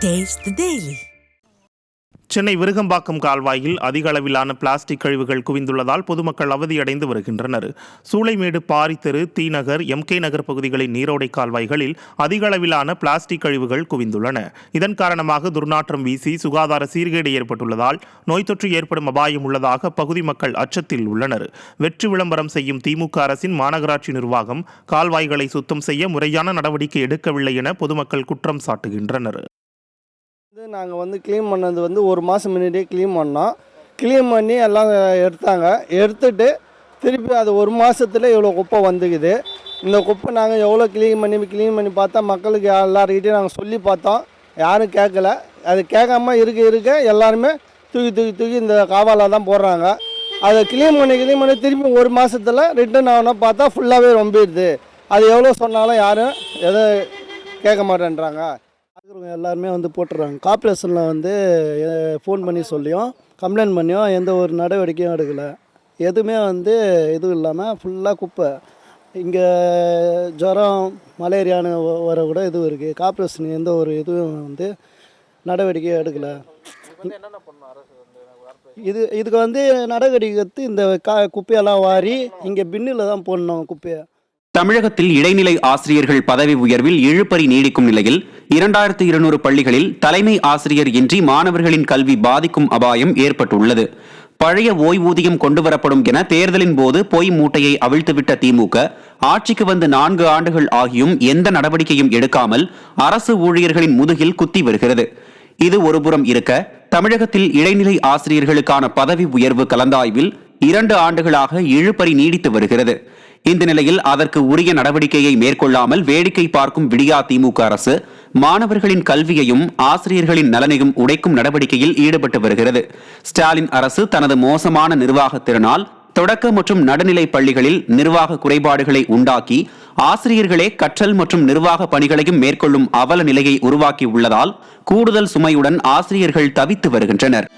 Taste the Daily. Chennai Virugambakkam கால்வாயில் அதிக அளவிலான பிளாஸ்டிக் கழிவுகள் குவிந்துள்ளதால் பொதுமக்கள் அவதியடைந்து வருகின்றனர். சூளைமேடு, பாரித்தெரு, தீநகர், MK நகர் பகுதிகளின் நீரோடை கால்வாய்களில் அதிக அளவிலான பிளாஸ்டிக் கழிவுகள் குவிந்துள்ளன. இதன் காரணமாக துர்நாற்றம் வீசி சுகாதார சீர்கேடு ஏற்பட்டுள்ளதால் நோய் தொற்று ஏற்படும் அபாயம் உள்ளதாக அப்பகுதி மக்கள் அச்சத்தில் உள்ளனர். வெற்று விளம்பரம் செய்யும் திமுக அரசின் மாநகராட்சி நிர்வாகம் கால்வாய்களை சுத்தம் செய்ய முறையான நடவடிக்கை எடுக்கவில்லை என பொதுமக்கள் குற்றம் சாட்டுகின்றனர். நாங்கள் க்ளீன் பண்ணது ஒரு மாதம் முன்னாடியே க்ளீன் பண்ணோம். க்ளீன் பண்ணி எல்லாம் எடுத்துட்டு திருப்பி அது ஒரு மாதத்தில் இவ்வளோ குப்பை வந்துக்குது. இந்த குப்பை நாங்கள் எவ்வளோ க்ளீன் பண்ணி பார்த்தா மக்களுக்கு எல்லாருக்கிட்டையும் நாங்கள் சொல்லி பார்த்தோம், யாரும் கேட்கல. அது கேட்காம இருக்க எல்லாருமே தூக்கி இந்த காவாவில் தான் போடுறாங்க. அதை க்ளீன் பண்ணி திருப்பி ஒரு மாதத்தில் ரிட்டர்ன் ஆகணும் பார்த்தா ஃபுல்லாகவே ரொம்பிடுது. அது எவ்வளோ சொன்னாலும் யாரும் எதுவும் கேட்க மாட்டேன்றாங்க. எல்லாருமே போட்டுறாங்க. கார்ப்பரேஷனில் ஃபோன் பண்ணி சொல்லியும் கம்ப்ளைண்ட் பண்ணியும் எந்த ஒரு நடவடிக்கையும் எடுக்கலை. எதுவுமே எதுவும் இல்லாமல் ஃபுல்லாக குப்பை. இங்கே ஜுரம், மலேரியான்னு வர கூட இதுவும் இருக்குது. கார்ப்பரேஷன் எந்த ஒரு இதுவும் நடவடிக்கையும் எடுக்கலை. இதுக்கு நடவடிக்கை எடுத்து இந்த குப்பையெல்லாம் வாரி இங்கே பின்னில் தான் போடணும் குப்பையை. தமிழகத்தில் இடைநிலை ஆசிரியர்கள் பதவி உயர்வில் இழுபறி நீடிக்கும் நிலையில் 2200 பள்ளிகளில் தலைமை ஆசிரியர் இன்றி மாணவர்களின் கல்வி பாதிக்கும் அபாயம் ஏற்பட்டுள்ளது. பழைய ஓய்வூதியம் கொண்டுவரப்படும் என தேர்தலின் போது பொய் மூட்டையை அவிழ்த்துவிட்ட திமுக ஆட்சிக்கு வந்து 4 ஆண்டுகள் ஆகியும் எந்த நடவடிக்கையும் எடுக்காமல் அரசு ஊழியர்களின் முதுகில் குத்தி வருகிறது. இது ஒருபுறம் இருக்க, தமிழகத்தில் இடைநிலை ஆசிரியர்களுக்கான பதவி உயர்வு கலந்தாய்வில் 2 ஆண்டுகளாக இழுபறி நீடித்து வருகிறது. இந்த நிலையில் அதற்கு உரிய நடவடிக்கையை மேற்கொள்ளாமல் வேடிக்கை பார்க்கும் விடியா திமுக அரசு மாணவர்களின் கல்வியையும் ஆசிரியர்களின் நலனையும் உடைக்கும் நடவடிக்கையில் ஈடுபட்டு வருகிறது. ஸ்டாலின் அரசு தனது மோசமான நிர்வாகத்திறனால் தொடக்க மற்றும் நடுநிலை பள்ளிகளில் நிர்வாக குறைபாடுகளை உண்டாக்கி ஆசிரியர்களே கற்றல் மற்றும் நிர்வாக பணிகளையும் மேற்கொள்ளும் அவல நிலையை உருவாக்கி உள்ளதால் கூடுதல் சுமையுடன் ஆசிரியர்கள் தவித்து வருகின்றனர்.